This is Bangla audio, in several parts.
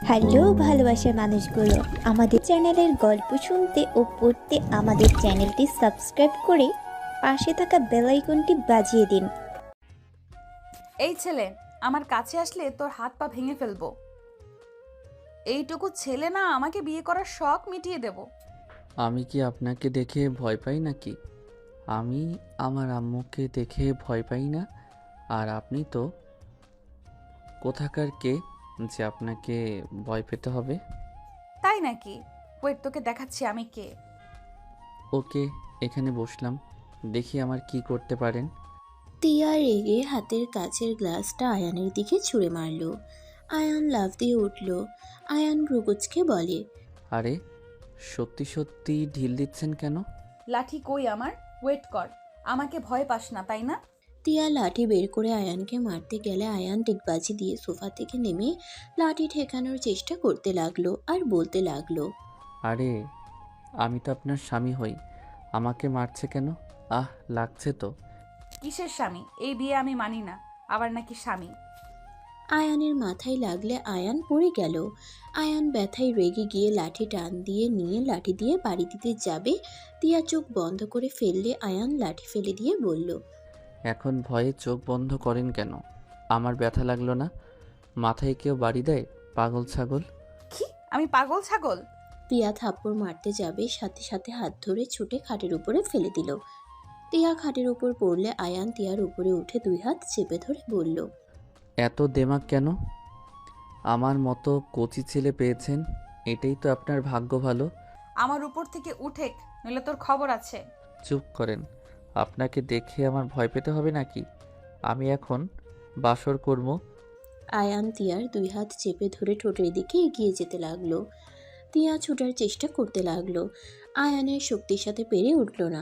হ্যালো ভালোবাসার মানুষগুলো, আমাদের চ্যানেলের গল্প শুনতে ও পড়তে আমাদের চ্যানেলটি সাবস্ক্রাইব করে পাশে থাকা বেল আইকনটি বাজিয়ে দিন। এই ছেলে আমার কাছে আসলে তোর হাত পা ভেঙে ফেলবো। এইটুকু ছেলে না আমাকে বিয়ে করার শখ মিটিয়ে দেব। আমি কি আপনাকে দেখে ভয় পাই নাকি? আমি আমার আম্মুকে দেখে ভয় পাই না। আর আপনি তো কোথাকার কে যে আপনাকে ভয় পেতে হবে? তাই নাকি? ওয়েট, তোকে দেখাচ্ছি আমি কে। ওকে, এখানে বসলাম, দেখি আমার কি করতে পারেন। তিয়া রেগে হাতের কাচের গ্লাসটা আয়ানের দিকে ছুঁড়ে মারল। আয়ান লাফ দিয়ে উঠল। আয়ান ভ্রুকুচকে বলে, আরে, সত্যি সত্যি ঢিল দিচ্ছেন কেন? লাঠি কই আমার? ওয়েট কর, আমাকে ভয় পাস না তাই না? তিয়া লাঠি বের করে আয়ানকে মারতে গেলে আয়ান ডিগবাজি দিয়ে সোফা থেকে নেমে লাঠি ঠেকানোর চেষ্টা করতে লাগলো আর বলতে লাগলো, আরে, আমি তো আপনার স্বামী হই, আমাকে মারছে কেন? আহ, লাগছে তো। কিসের স্বামী? এই বিয়ে আমি মানি না। আবার নাকি স্বামী? আয়ানের মাথায় লাগলে আয়ান পড়ে গেল। আয়ান ব্যথায় রেগে গিয়ে লাঠি টান দিয়ে নিয়ে লাঠি দিয়ে বাড়ি দিতে যাবে। তিয়া চোখ বন্ধ করে ফেললে আয়ান লাঠি ফেলে দিয়ে বলল, এখন ভয়ে চোখ বন্ধ করেন কেন? আমার ব্যথা লাগলো না? মাথায় কেউ বাড়ি দেয়? পাগল ছাগল। কি? আমি পাগল ছাগল? তিয়া থাপ্পড় মারতে যাবে, সাথে সাথে হাত ধরে ছুটে খাটের উপরে ফেলে দিল। তিয়া খাটের উপর পড়লে আয়ান তিয়ার উপরে উঠে দুই হাত চেপে ধরে বলল, এত দেমাগ কেন? আমার মতো কচি ছেলে পেয়েছেন, এটাই তো আপনার ভাগ্য ভালো। আমার উপর থেকে উঠেক, নইলে তোর খবর আছে। চুপ করেন। আপনাকে দেখে আমার ভয় পেতে হবে নাকি? আমি এখন বাসর করব। আয়ান তিয়ার দুই হাত চেপে ধরে ঠোঁটের দিকে এগিয়ে যেতে লাগলো। তিয়া ছুটার চেষ্টা করতে লাগলো। আয়ানের শক্তির সাথে পেরে উঠল না।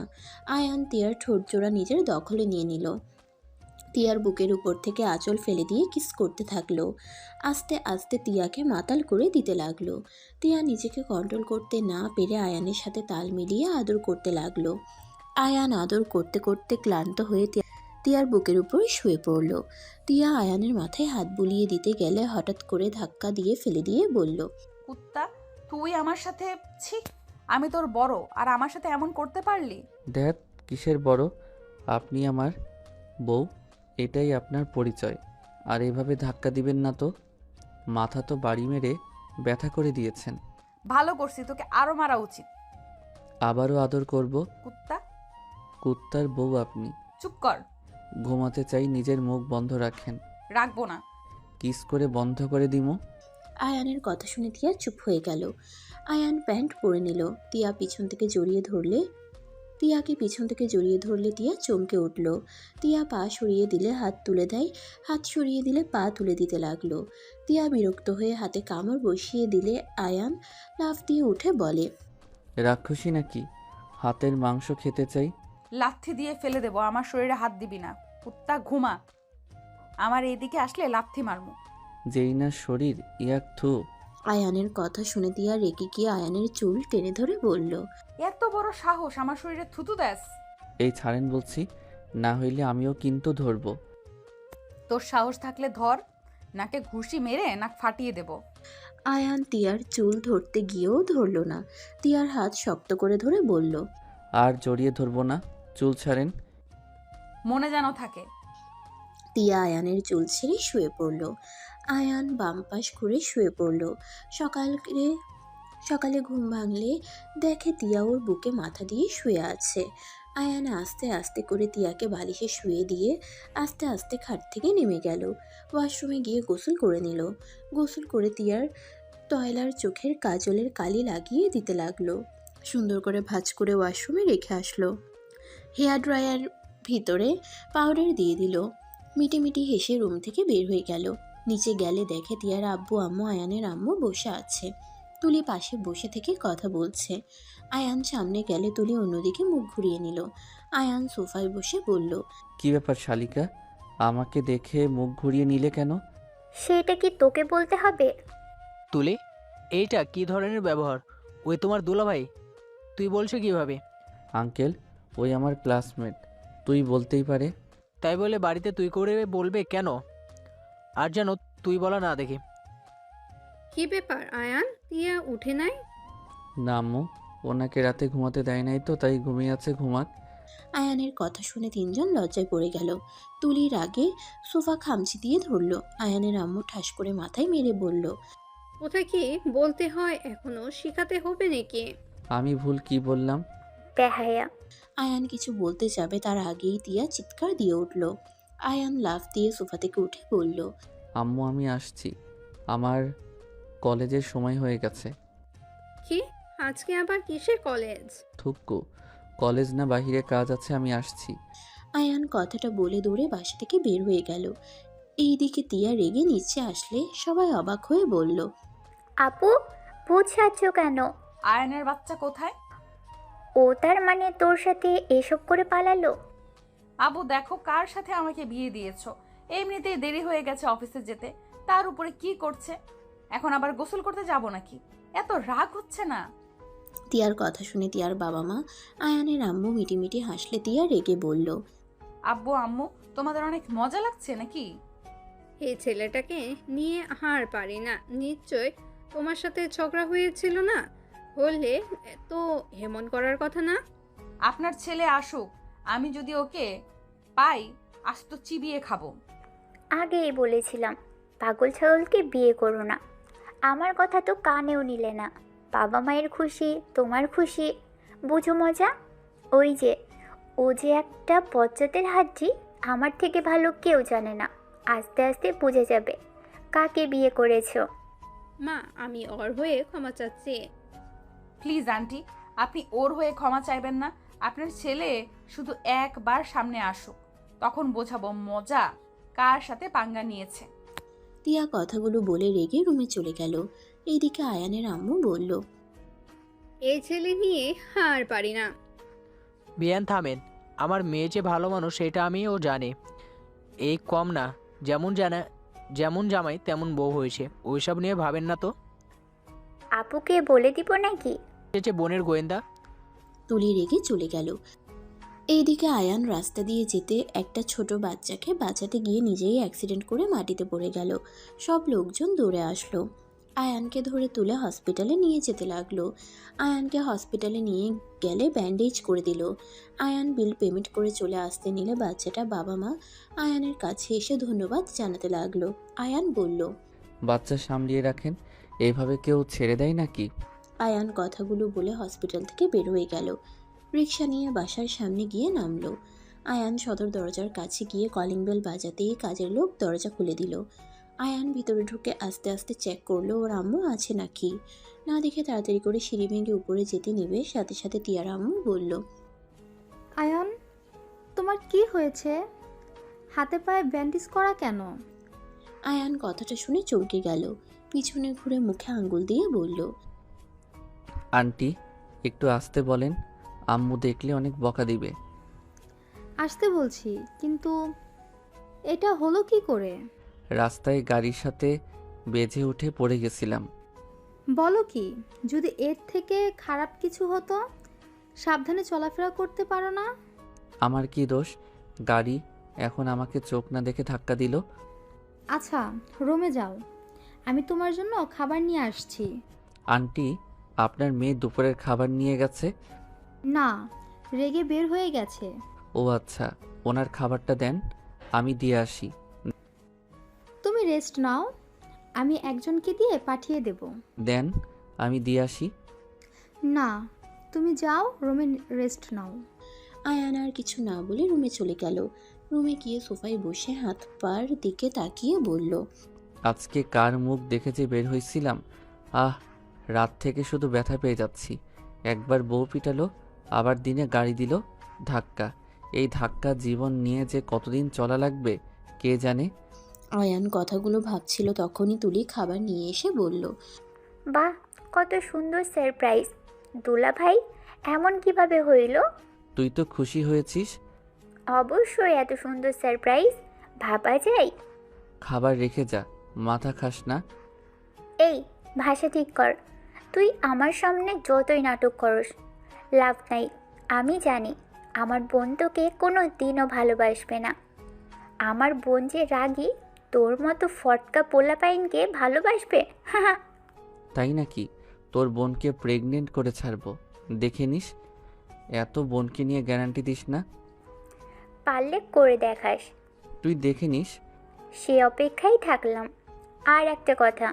আয়ান তিয়ার ঠোঁট জোড়া নিজের দখলে নিয়ে নিল। তিয়ার বুকের উপর থেকে আঁচল ফেলে দিয়ে কিস করতে থাকলো। আস্তে আস্তে তিয়াকে মাতাল করে দিতে লাগলো। তিয়া নিজেকে কন্ট্রোল করতে না পেরে আয়ানের সাথে তাল মিলিয়ে আদর করতে লাগলো। আয়ান আদর করতে করতে ক্লান্ত হয়ে তিয়ার বুকের উপর শুয়ে পড়ল। তিয়া আয়ানের মাথায় হাত বুলিয়ে দিতে গেলে হঠাৎ করে ধাক্কা দিয়ে ফেলে দিয়ে বলল, কুত্তা, তুই আমার সাথে? ছি, আমি তোর বড় আর আমার সাথে এমন করতে পারলি? দেখ, কিসের বড়? আপনি আমার বউ, এটাই আপনার পরিচয়। আর এভাবে ধাক্কা দিবেন না তো। মাথা তো বাড়ি মেরে ব্যথা করে দিয়েছেন। ভালো করছি, তোকে আরো মারা উচিত। আবারও আদর করব। কুত্তা, কুত্তার বউ আপনি। চুপ কর। ঘুমাতে চাই, নিজের মুখ বন্ধ রাখেন। রাখবো না। কিস করে বন্ধ করে দিমু। আয়ানের কথা শুনে তিয়া চুপ হয়ে গেল। আয়ান প্যান্ট পরে নিল। তিয়াকে পিছন থেকে জড়িয়ে ধরলে তিয়া চমকে উঠল। তিয়া পা সরিয়ে দিলে হাত তুলে দেয়, হাত সরিয়ে দিলে পা তুলে দিতে লাগলো। তিয়া বিরক্ত হয়ে হাতে কামড় বসিয়ে দিলে আয়ান লাফ দিয়ে উঠে বলে, রাক্ষসী নাকি? হাতের মাংস খেতে চাই। লাথি দিয়ে ফেলে দেবো, আমার শরীরে হাত দিবি না। কুত্তা, ঘুমা। আমার এইদিকে আসলে লাথি মারমু। যেই না শরীর, ইয়াক থু। আয়ানের কথা শুনে তিয়া রেগে গিয়ে আয়ানের চুল টেনে ধরে বলল, এত বড় সাহস আমার শরীরে থুতু দেস? এই ছাড়েন বলছি, না হইলে আমিও কিন্তু ধরবো। তোর সাহস থাকলে ধর, নাকে ঘুষি মেরে নাক ফাটিয়ে দেব। আয়ান তিয়ার চুল ধরতে গিয়েও ধরল না। তিয়ার হাত শক্ত করে ধরে বলল, আর জড়িয়ে ধরবো না, চুল ছাড়েন। মনে যেন থাকে। তিয়া আয়ানের চুল ছেড়ে শুয়ে পড়ল। আয়ান বাম পাশ ঘুরে শুয়ে পড়ল। সকালে সকালে ঘুম ভাঙলে দেখে তিয়া ওর বুকে মাথা দিয়ে শুয়ে আছে। আয়ান আস্তে আস্তে করে তিয়াকে বালিশে শুয়ে দিয়ে আস্তে আস্তে খাট থেকে নেমে গেল। ওয়াশরুমে গিয়ে গোসল করে নিল। গোসল করে তিয়ার টয়লার চোখের কাজলের কালি লাগিয়ে দিতে লাগলো। সুন্দর করে ভাঁজ করে ওয়াশরুমে রেখে আসলো। হেয়ার ড্রায়ার ভিতরে পাউডার দিয়ে দিল। মিটিমিটি হেসে রুম থেকে বের হয়ে গেল। নিচে গেলে দেখে তিয়ার আব্বু আম্মু আয়ানের আম্মু বসে আছে। তুলি পাশে বসে থেকে কথা বলছে। আয়ান সামনে গেলে তুলি অন্যদিকে মুখ ঘুরিয়ে নিল। আয়ান সোফায় বসে বলল, কি ব্যাপার শালিকা, আমাকে দেখে মুখ ঘুরিয়ে নিলে কেন? সেটা কি তোকে বলতে হবে? তুলে, এইটা কি ধরনের ব্যবহার? ওই তোমার দুলাভাই, তুই বলছো কিভাবে? আঙ্কেল, ওই আমার ক্লাসমেট, তুই বলতেই পারে। তাই বলে বাড়িতে তুই করে বলবে কেন? আর যেন তুই বলা না দেখি। কি ব্যাপার আয়ান, তিয়া উঠে নাই? না আম্মু, ওনাকে রাতে ঘুমাতে দেয় নাই তো, তাই ঘুমিয়ে আছে, ঘুমাক। আয়ানের কথা শুনে তিনজন লজ্জায় পড়ে গেল। তুলির আগে সোফা খামচি দিয়ে ধরল। আয়ানের আম্মু ঠাস করে মাথায় মেরে বলল, কোথায় কি বলতে হয় এখনো শিখাতে হবে নাকি? আমি ভুল কি বললাম? বেহায়া। আয়ান কিছু বলতে যাবে তার আগেই তিয়া চিৎকার দিয়ে উঠল। আয়ান লাফ দিয়ে সোফা থেকে উঠে বলল, আম্মু আমি আসছি, আমার কলেজের সময় হয়ে গেছে। কি, আজকে আবার কিসের কলেজ? থুক্কু, কলেজ না বাহিরে কাজ আছে, আমি আসছি। আয়ান কথাটা বলে দৌড়ে বাসা থেকে বের হয়ে গেল। এইদিকে তিয়া রেগে নিচে আসলে সবাই অবাক হয়ে বলল, আপু, বুঝাচ্ছ কেন? আয়নের বাচ্চা কোথায়? ও তার মানে তোর সাথে এসব করে পালালো? আবু দেখো কার সাথে আমাকে বিয়ে দিয়েছো। এমনিতেই দেরি হয়ে গেছে অফিসে যেতে, তার উপরে কি করছে। এখন আবার গোসল করতে যাব নাকি? এত রাগ হচ্ছে না? তিয়ার কথা শুনে তিয়ার বাবা মা আয়ানের আম্মু মিটিমিটি হাসলে তিয়া রেগে বলল, আব্বু আম্মু, তোমাদের অনেক মজা লাগছে নাকি? এই ছেলেটাকে নিয়ে হার পারি না। নিশ্চয় তোমার সাথে ঝগড়া হয়েছিল, না হলে তো হেমন করার কথা না। আপনার ছেলে আসুক, আমি যদি ওকে পাই আজ তো চিবিয়ে খাবো। আগেই বলেছিলাম পাগল ছাগলকে বিয়ে করো না। আমার কথা তো কানেও নিলে না। বাবা মায়ের খুশি, তোমার খুশি, বুঝো মজা? ওই যে ও যে একটা বজ্জাতের হাড্ডি, আমার থেকে ভালো কেউ জানে না। আস্তে আস্তে বুঝে যাবে কাকে বিয়ে করেছো। মা, আমি ওর হয়ে ক্ষমা চাচ্ছি। প্লিজ আন্টি, আপনি ওর হয়ে ক্ষমা চাইবেন না। আপনার ছেলে শুধু একবার সামনে আসুক, তখন বোঝাবো মজা কার সাথে পাঙ্গা নিয়েছে। তিয়া কথাগুলো বলে রেগে রুমে চলে গেল। এইদিকে আয়ানের আম্মু বলল, এই ছেলে নিয়ে হার পারি না। বিয়ান থামেন, আমার মেয়ে যে ভালো মানুষ সেটা আমিও জানি। এই কম না, যেমন জামাই তেমন বউ হয়েছে, ওইসব নিয়ে ভাবেন না তো। আপুকে বলে দিব নাকি? সে যে বোনের গোয়েন্দা। তুলি রেগে চলে গেল। এইদিকে আয়ান রাস্তা দিয়ে যেতে একটা ছোট বাচ্চাকে বাঁচাতে গিয়ে নিজেই অ্যাক্সিডেন্ট করে মাটিতে পড়ে গেল। সব লোকজন দৌড়ে আসলো, আয়ানকে ধরে তুলে হসপিটালে নিয়ে যেতে লাগলো। আয়ানকে হসপিটালে নিয়ে গেলে ব্যান্ডেজ করে দিল। আয়ান বিল পেমেন্ট করে চলে আসতে নিলে বাচ্চাটা বাবা মা আয়ানের কাছে এসে ধন্যবাদ জানাতে লাগলো। আয়ান বলল, বাচ্চা সামলিয়ে রাখেন, এইভাবে কেউ ছেড়ে দেয় নাকি? আয়ান কথাগুলো বলে হসপিটাল থেকে বের হয়ে গেল। রিক্সা নিয়ে বাসার সামনে গিয়ে নামলো। আয়ান সদর দরজার কাছে গিয়ে কলিং বেল বাজাতেই কাজের লোক দরজা খুলে দিল। আয়ান ভিতরে ঢুকে আস্তে আস্তে চেক করলো ওর আম্মু আছে নাকি। না দেখে তাড়াতাড়ি করে সিঁড়ি ভেঙে উপরে যেতে নেবে, সাথে সাথে টিয়ার আম্মু বলল, আয়ান, তোমার কি হয়েছে? হাতে পায়ে ব্যান্ডেজ করা কেন? আয়ান কথাটা শুনে চমকে গেল। পিছনে ঘুরে মুখে আঙ্গুল দিয়ে বলল, আন্টি একটু আসতে বলেন, আম্মু দেখলে অনেক বকা দিবে। আসতে বলছি, কিন্তু এটা হলো কি করে? রাস্তায় গাড়ির সাথে বেজে উঠে পড়ে গেছিলাম। বলো কি, যদি এর থেকে খারাপ কিছু হতো? সাবধানে চলাফেরা করতে পারো না? আমার কি দোষ? গাড়ি এখন আমাকে চোখ না দেখে ধাক্কা দিল। আচ্ছা, রুমে যাও, আমি তোমার জন্য খাবার নিয়ে আসছি। আন্টি আপনার মেয়ে দুপুরের খাবার নিয়ে গেছে? না, রেগে বের হয়ে গেছে। ও আচ্ছা, ওনার খাবারটা দেন, আমি দিয়ে আসি। তুমি রেস্ট নাও, আমি একজনকে দিয়ে পাঠিয়ে দেব। দেন, আমি দিয়ে আসি। না, তুমি যাও, রুমে রেস্ট নাও। আয়ান আর কিছু না বলে রুমে চলে গেল। রুমে গিয়ে সোফায় বসে হাত পার দিকে তাকিয়ে বলল, আজকে কার মুখ দেখে যে বের হয়েছিলাম, আহ, রাত থেকে শুধু ব্যথা পেয়ে যাচ্ছি। একবার বউ পিটালো, আবার দিনে গাড়ি দিল ধাক্কা। এই ধাক্কা জীবন নিয়ে যে কতদিন চলা লাগবে কে জানে। আয়ান কথাগুলো ভাবছিল তখনই তুলি খাবার নিয়ে এসে বলল, বাহ, কত সুন্দর সারপ্রাইজ। দুলা ভাই, এমন কিভাবে হইল? তুই তো খুশি হয়েছিস। অবশ্যই, এত সুন্দর সারপ্রাইজ ভাবা যায়? খাবার রেখে যা, মাথা খাস না। এই, ভাষা ঠিক কর। তুই আমার সামনে যতই নাটক করস লাভ নাই। আমি জানি আমার বোন তোকে কোনো দিনও ভালোবাসবে না। আমার বোন যে রাগী, তোর মতো ফটকা পোলাপাইনকে ভালোবাসবে? হ্যাঁ, তাই নাকি? তোর বোনকে প্রেগনেন্ট করে ছাড়বো, দেখে নিস। এত বোনকে নিয়ে গ্যারান্টি দিস না। পারলে করে দেখাস। তুই দেখে নিস। সে অপেক্ষায় থাকলাম। আর একটা কথা,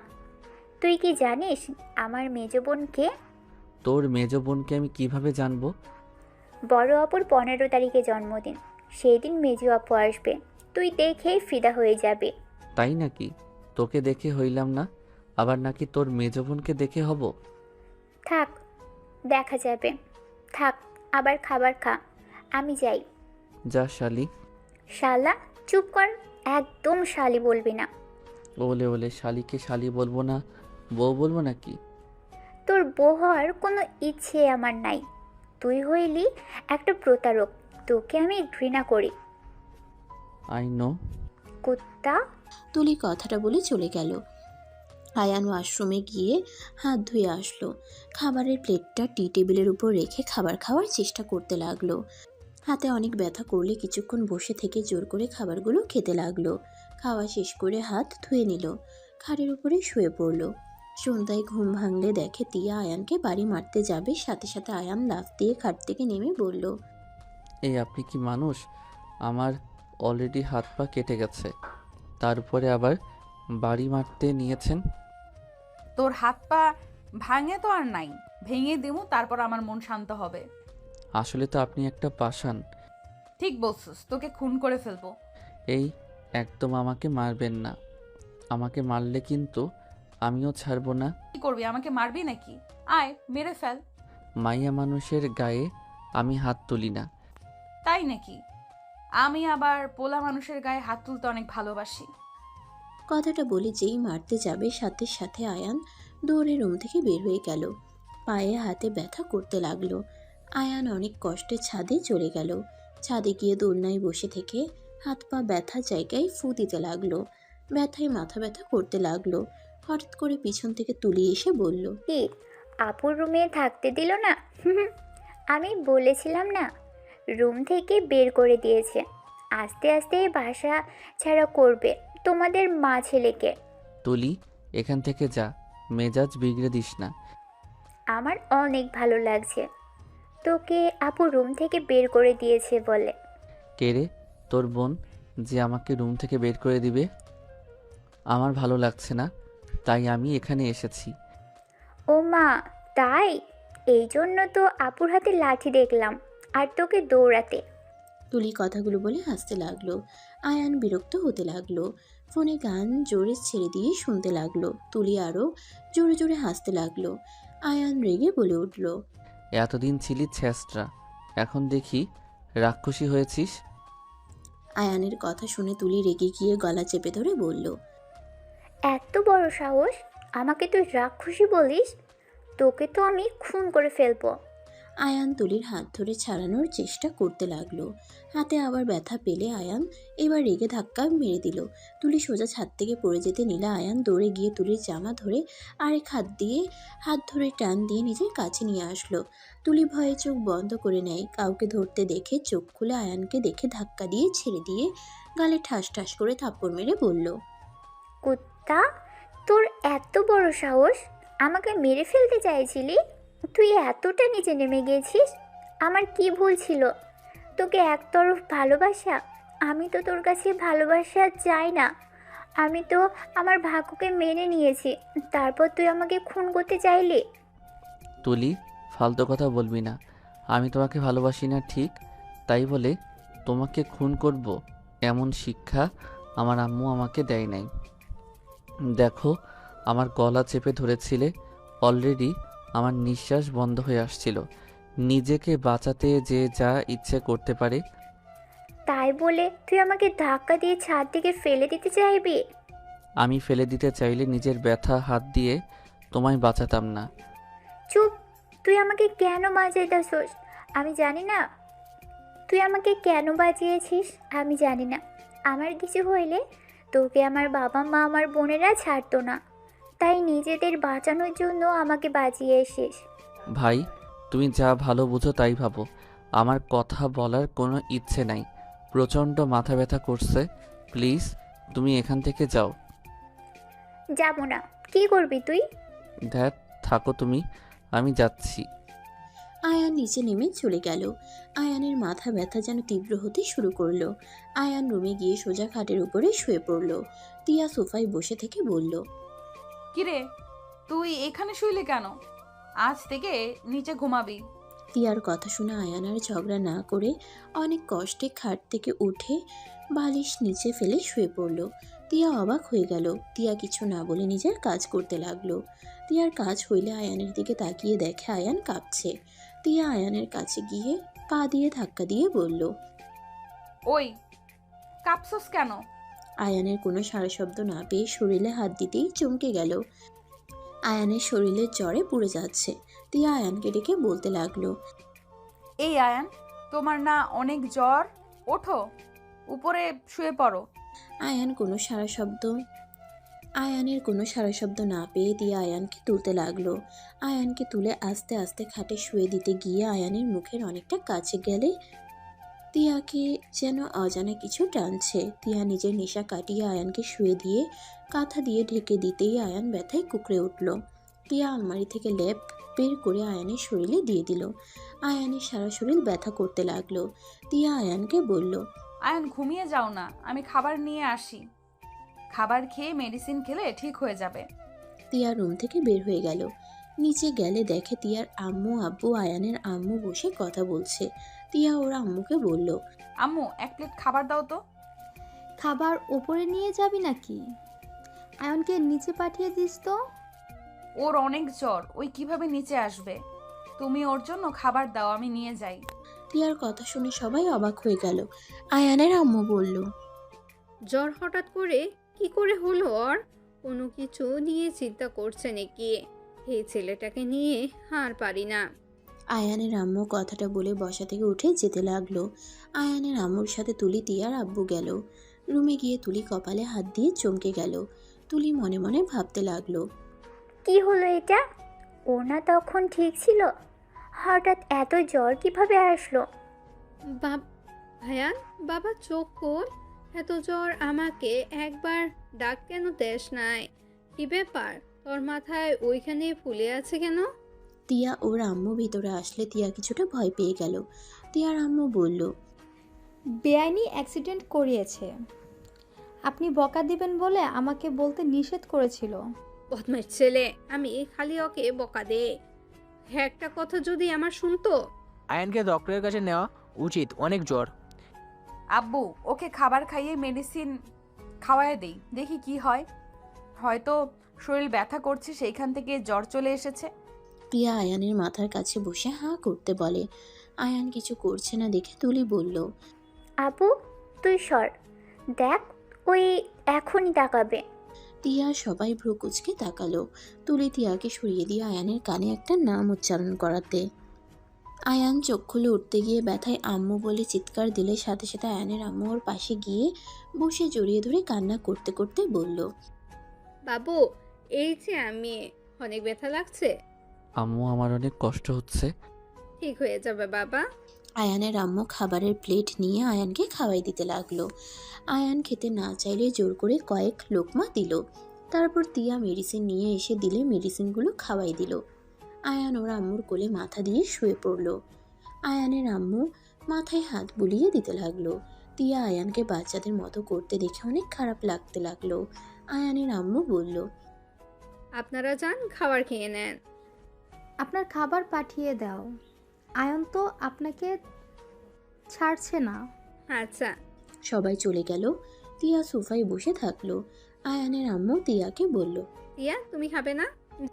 তুই কি জানিস আমার মেজ বোনকে? তোর মেজ বোনকে আমি কিভাবে জানবো? বড় অপুর 15 তারিখে জন্মদিন, সেই দিন মেজো আপু আসবে, তুই দেখেই ফিদা হয়ে যাবে। তাই নাকি? তোকে দেখে হইলাম না, আবার নাকি তোর মেজ বোনকে দেখে হব? থাক, দেখা যাবে। থাক, আবার খাবার খা, আমি যাই। যা শালি। শালা? চুপ কর, একদম শালি বলবি না। ওলে ওলে, শালিকে শালি বলবো না, বউ বলবো নাকি? তোর বউ হওয়ার কোনো ইচ্ছে আমার নাই। তুই হইলি একটা প্রতারক, তোকে আমি ঘৃণা করি। I know. কুত্তা। তুলি কথাটা বলে চলে গেল। আয়ান ওয়াশরুমে গিয়ে হাত ধুয়ে আসলো। খাবারের প্লেটটা টি টেবিলের উপর রেখে খাবার খাওয়ার চেষ্টা করতে লাগলো। হাতে অনেক ব্যথা করলে কিছুক্ষণ বসে থেকে জোর করে খাবারগুলো খেতে লাগলো। খাওয়া শেষ করে হাত ধুয়ে নিল, খাটের উপরে শুয়ে পড়লো। সন্ধ্যায় ঘুম ভাঙলে দেখে তিয়া আয়ানকে বাড়ি মারতে যাবে, সাথে সাথে আয়ান লাফ দিয়ে খাট থেকে নেমে বলল, এই আপনি কি মানুষ? আমার অলরেডি হাত পা কেটে গেছে, তারপরে আবার বাড়ি মারতে নিয়েছেন? তোর হাত পা ভাঙে তো আর নাই, ভেঙে দেবো তারপর আমার মন শান্ত হবে। আসলে তো আপনি একটা পাষাণ। ঠিক বলছিস, তোকে খুন করে ফেলবো। এই, একদম আমাকে মারবেন না। আমাকে মারলে কিন্তু আমিও ছাড়বো না। কি করবি, আমাকে মারবি নাকি? আয় মেরে ফেল। মাইয়া মানুষের গায়ে আমি হাত তুলি না। তাই নাকি? আমি আবার পোলা মানুষের গায়ে হাত তুলতে অনেক ভালোবাসি। কথাটা বলে যেই মারতে যাবে সাথে সাথে আয়ান দৌড়ে রুম থেকে বের হয়ে গেল। পায়ে হাতে ব্যথা করতে লাগলো। আয়ান অনেক কষ্টে ছাদে চলে গেল। ছাদে গিয়ে দোলনায় বসে থেকে হাত পা ব্যথা জায়গায় ফু দিতে লাগলো। ব্যথায় মাথা ব্যথা করতে লাগলো। হঠাৎ করে পিছন থেকে তুলি এসে বলল, কি, আপুর রুমে থাকতে দিল না? আমি বলেছিলাম না, রুম থেকে বের করে দিয়েছে। আস্তে আস্তে বাসা ছাড়া করবে তোমাদের মা ছেলেকে। তুলি, এখান থেকে যা, মেজাজ বিগড়ে দিস না। আমার অনেক ভালো লাগছে তোকে আপু রুম থেকে বের করে দিয়েছে বলে। কে রে? তোর বোন যে আমাকে রুম থেকে বের করে দিবে? আমার ভালো লাগছে না, তাই আমি এখানে এসেছি। ও মা, তাই? এই জন্য তো আপুর হাতে লাঠি দেখলাম আর তোকে দৌড়াতে। তুলি কথাগুলো বলে হাসতে লাগলো। আয়ান বিরক্ত হতে লাগলো। ফোনে গান জোরে ছেড়ে দিয়ে শুনতে লাগলো। তুলি আরও জোরে জোরে হাসতে লাগলো। আয়ান রেগে বলে উঠল, এতদিন ছিলি ছেঁচড়া, এখন দেখি রাক্ষসী হয়েছিস। আয়ানের কথা শুনে তুলি রেগে গিয়ে গলা চেপে ধরে বলল, এত বড় সাহস, আমাকে তুই রাক্ষসী বলিস? তোকে তো আমি খুন করে ফেলবো। আয়ান তুলির হাত ধরে ছাড়ানোর চেষ্টা করতে লাগলো। হাতে আবার ব্যথা পেলে আয়ান এবার রেগে ধাক্কা মেরে দিল। তুলি সোজা ছাদ থেকে পড়ে যেতে নিলে আয়ান দৌড়ে গিয়ে তুলির জামা ধরে আরেক হাত ধরে টান দিয়ে নিজের কাছে নিয়ে আসলো। তুলি ভয়ে চোখ বন্ধ করে নেয়। কাউকে ধরতে দেখে চোখ খুলে আয়ানকে দেখে ধাক্কা দিয়ে ছেড়ে দিয়ে গালে ঠাস ঠাস করে থাপ্পড় মেরে বলল, কুত্তা, তোর এত বড় সাহস, আমাকে মেরে ফেলতে চাইছিলি? তুই এতটা নিচে নেমে গেছিস? আমার কি ভুল ছিল? তোকে একতরফ ভালোবাসা? আমি তো তোর কাছে ভালোবাসা চাই না। আমি তো আমার ভাগ্যকে মেনে নিয়েছি, তারপর তুই আমাকে খুন করতে চাইলি? তুলি, ফালতু কথা বলবি না। আমি তোমাকে ভালোবাসি না ঠিক, তাই বলে তোমাকে খুন করব এমন শিক্ষা আমার আম্মু আমাকে দেয় নাই। দেখো, আমার গলা চেপে ধরেছিলে, অলরেডি আমার নিঃশ্বাস বন্ধ হয়ে আসছিল। নিজেকে বাঁচাতে যে যা ইচ্ছে করতে পারে। তাই বলে তুই আমাকে ধাক্কা দিয়ে ছাদ থেকে ফেলে দিতে চাইবি? আমি ফেলে দিতে চাইলে নিজের ব্যথা হাত দিয়ে তোমায় বাঁচাতাম না। চুপ! তুই আমাকে কেন বাঁচাইতেছস আমি জানি না। তুই আমাকে কেন বাঁচিয়েছিস আমি জানি না। আমার কিছু হইলে তোকে আমার বাবা মা আমার বোনেরা ছাড়তো না, তাই নিজেদের বাঁচানোর জন্য আমাকে বাঁচিয়ে এসিস। ভাই, তুমি যা ভালো বুঝো তাই ভাবো। আমার কথা বলার কোনো ইচ্ছে নাই, প্রচণ্ড মাথা ব্যথা করছে। প্লিজ তুমি এখান থেকে যাও। যাব না। কি করবি তুই? ধ্যাত, থাকো তুমি, আমি যাচ্ছি। আয়ান নিচে নেমে চলে গেল। আয়ানের মাথা ব্যথা যেন তীব্র হতে শুরু করলো। আয়ান রুমে গিয়ে সোজা খাটের উপরে শুয়ে পড়ল। তিয়া সোফায় বসে থেকে বলল, কিরে, তুই এখানে শুইলি কেন? আজ থেকে নিচে ঘুমাবি। তিয়ার কথা শুনে আয়ান আর ঝগড়া না করে অনেক কষ্টে খাট থেকে উঠে বালিশ নিচে ফেলে শুয়ে পড়ল। তিয়া অবাক হয়ে গেল। তিয়া কিছু না বলে নিজের কাজ করতে লাগলো। তিয়ার কাজ হইলে আয়ানের দিকে তাকিয়ে দেখে আয়ান কাঁপছে। তিয়া আয়ানের কাছে গিয়ে পা দিয়ে ধাক্কা দিয়ে বলল, ওই, কাঁপছস কেন? আয়ানের কোনো সারা শব্দ না পেয়ে শরীরে হাত দিতেই চমকে গেল। আয়ানের শরীরের জ্বরে পুড়ে যাচ্ছে। তিয়া আয়ানকে ডেকে বলতে লাগলো, এই আয়ান, তোমার না অনেক জ্বর? ওঠো, উপরে শুয়ে পড়ো। আয়ানের কোনো সারা শব্দ না পেয়ে তিয়া আয়ানকে তুলতে লাগলো। আয়ানকে তুলে আস্তে আস্তে খাটে শুয়ে দিতে গিয়ে আয়ানের মুখের অনেকটা কাছে গেলে তিয়াকে যেন অজানা কিছু টানছে। তিয়া নিজের নেশা কাটিয়ে আয়ানকে শুয়ে দিয়ে কাঁথা দিয়ে ঢেকে দিতেই আয়ান ব্যথায় কুঁকড়ে উঠল। তিয়া আলমারি থেকে লেপ বের করে আয়ানের শরীরে দিয়ে দিল। আয়ানের সারা শরীর ব্যথা করতে লাগলো। তিয়া আয়ানকে বলল, আয়ান, ঘুমিয়ে যাও না, আমি খাবার নিয়ে আসি। খাবার খেয়ে মেডিসিন খেলে ঠিক হয়ে যাবে। তিয়া রুম থেকে বের হয়ে গেল। নিচে গেলে দেখে তিয়ার আম্মু আব্বু আয়ানের আম্মু বসে কথা বলছে। তিয়া ওর আম্মুকে বলল, আম্মু, এক প্লেট খাবার দাও তো। খাবার ওপরে নিয়ে যাবি নাকি? আয়নকে নিচে পাঠিয়ে দিস তো। ওর অনেক জ্বর, ওই কিভাবে নিচে আসবে? তুমি ওর জন্য খাবার দাও, আমি নিয়ে যাই। তিয়ার কথা শুনে সবাই অবাক হয়ে গেল। আয়ানের আম্মু বলল, জ্বর হঠাৎ করে কি করে হলো ওর? কোনো কিছু নিয়ে চিন্তা করছে নাকি? এই ছেলেটাকে নিয়ে আর পারি না। আয়ানের আম্মু কথাটা বলে বসা থেকে উঠে যেতে লাগলো। আয়ানের আম্মুর সাথে তুলি তিয়ার আব্বু গেল। রুমে গিয়ে তুলি কপালে হাত দিয়ে চমকে গেল। তুলি মনে মনে ভাবতে লাগলো, কি হলো এটা? ও না তখন ঠিক ছিল, হঠাৎ এত জ্বর কিভাবে আসলো? ভাইয়ান, বাবা চোখ খোল। এত জ্বর, আমাকে একবার ডাক কেন দেশ নাই? কি ব্যাপার, তোর মাথায় ওইখানে ফুলে আছে কেন? তিয়া ওর আম্মু ভিতরে আসলে তিয়া কিছুটা ভয় পেয়ে গেল। তিয়ার আম্মু বলল, বেআইনি অ্যাক্সিডেন্ট করিয়েছে। আপনি বকা দিবেন বলে আমাকে বলতে নিষেধ করেছিল। বদমাইশ ছেলে, আমি খালি ওকে বকা দে। হ্যাঁ, একটা কথা যদি আমার শুনতো। আয়ানকে ডক্টরের কাছে নেওয়া উচিত, অনেক জ্বর। আব্বু, ওকে খাবার খাইয়ে মেডিসিন খাওয়ায় দেই, দেখি কি হয়। হয়তো শরীর ব্যথা করছে, সেইখান থেকে জ্বর চলে এসেছে। তিয়া আয়ানের মাথার কাছে বসে হাঁ করতে বলে। আয়ান কিছু করছে না দেখে তুলি বলল, আপু, তুই সর, দেখ ওই এখনই তাকাবে। তিয়া সবাই ভ্রু কুচকে তাকালো। তুলি তিয়াকে সরিয়ে দিয়ে আয়ানের কানে একটা নাম উচ্চারণ করাতে। আয়ান চোখ খুলে উঠতে গিয়ে ব্যথায় আম্মু বলে চিৎকার দিলে সাথে সাথে আয়ানের আম্মু ওর পাশে গিয়ে বসে জড়িয়ে ধরে কান্না করতে করতে বলল, বাবু, এই যে আমি, অনেক ব্যথা লাগছে। আম্মু, আমার অনেক কষ্ট হচ্ছে। ঠিক হয়ে যাবে বাবা। আয়ানের আম্মু খাবারের প্লেট নিয়ে আয়ানকে খাওয়াই দিতে লাগলো। আয়ান খেতে না চাইলে জোর করে কয়েক লোকমা দিল। তারপর তিয়া মেডিসিন নিয়ে এসে দিলে মেডিসিনগুলো খাওয়াই দিল। আয়ান ওর আম্মুর কোলে মাথা দিয়ে শুয়ে পড়ল। আয়ানের আম্মু মাথায় হাত বুলিয়ে দিতে লাগলো। তিয়া আয়ানকে বাচ্চাদের মতো করতে দেখে অনেক খারাপ লাগতে লাগলো। আয়ানের আম্মু বলল, আপনারা যান, খাবার খেয়ে নেন। আপনার খাবার পাঠিয়ে দাও। আয়ন তো আপনাকে ছাড়ছে না। আচ্ছা। সবাই চলে গেল। তিয়া সোফায় বসে থাকলো। আয়ানের আম্মু তিয়াকে বলল, টিয়া, তুমি খাবে না?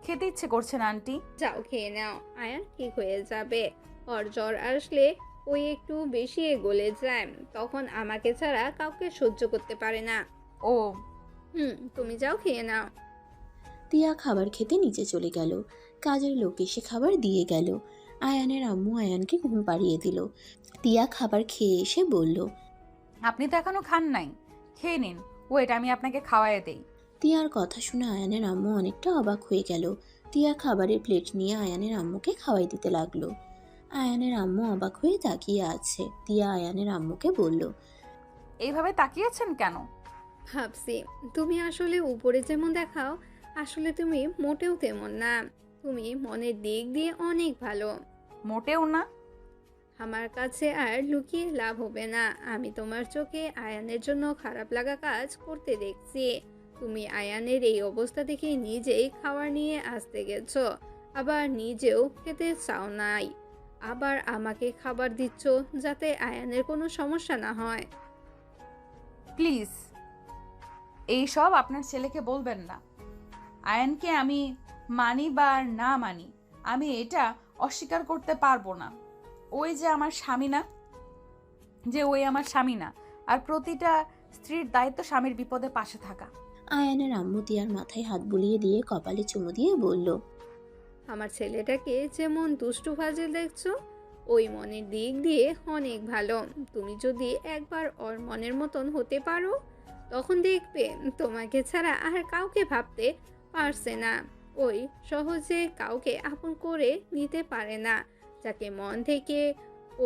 খেতে ইচ্ছে করছে না আন্টি। যাও, খেয়ে নাও। আয়ান ঠিক হয়ে যাবে। ওর জ্বর আসলে ওই একটু বেশি গলে যায়, তখন আমাকে ছাড়া কাউকে সহ্য করতে পারে না। ও, তুমি যাও, খেয়ে নাও। তিয়া খাবার খেতে নিচে চলে গেল। কাজের লোক এসে খাবার দিয়ে গেল। আয়ানের আম্মু আয়ানকে ঘুম পাড়িয়ে দিল। তিয়া খাবার খেয়ে এসে বলল, আপনি তো এখনো খান নাই, খেয়ে নিন। ওয়েট, আমি আপনাকে খাওয়ায় দেই। তিয়ার কথা শুনে আয়ানের আম্মু অনেকটা অবাক হয়ে গেল। তিয়া খাবারের প্লেট নিয়ে আয়ানের আম্মুকে খাওয়াই দিতে লাগলো। আয়ানের আম্মু অবাক হয়ে তাকিয়ে আছে। তিয়া আয়ানের আম্মুকে বলল, এইভাবে তাকিয়েছেন কেন? ভাবছি তুমি আসলে উপরে যেমন দেখাও, আসলে তুমি মোটেও তেমন না। তুমি মনের দিক দিয়ে অনেক ভালো। মোটেও না। আমার কাছে আর লুকিয়ে লাভ হবে না। আমি তোমার চোখে আয়ানের জন্য খারাপ লাগা কাজ করতে দেখছি। তুমি আয়ানের এই অবস্থা দেখে নিজেই খাবার নিয়ে আসতে গেছো, আবার নিজেও খেতে চাও নাই, আবার আমাকে খাবার দিচ্ছ যাতে আয়ানের কোনো সমস্যা না হয়। প্লিজ এইসব আপনার ছেলেকে বলবেন না। আয়নকে আমি মানি বা না মানি, আমি এটা অস্বীকার করতে পারবো না। ওই যে আমার স্বামী না, ওই আমার স্বামী না। আর প্রতিটা স্ত্রীর দায়িত্ব স্বামীর বিপদে পাশে থাকা। আয়ানের আম্মু দিয়ার মাথায় হাত বুলিয়ে দিয়ে কপালে চুমু দিয়ে বলল, আমার ছেলেটাকে যেমন দুষ্টু ফাজে দেখছো, ওই মনের দিক দিয়ে অনেক ভালো। তুমি যদি একবার ওর মনের মতন হতে পারো, তখন দেখবে তোমাকে ছাড়া আর কাউকে ভাবতে পারছে না। ওই সহজে কাউকে আপন করে নিতে পারে না। যাকে মন থেকে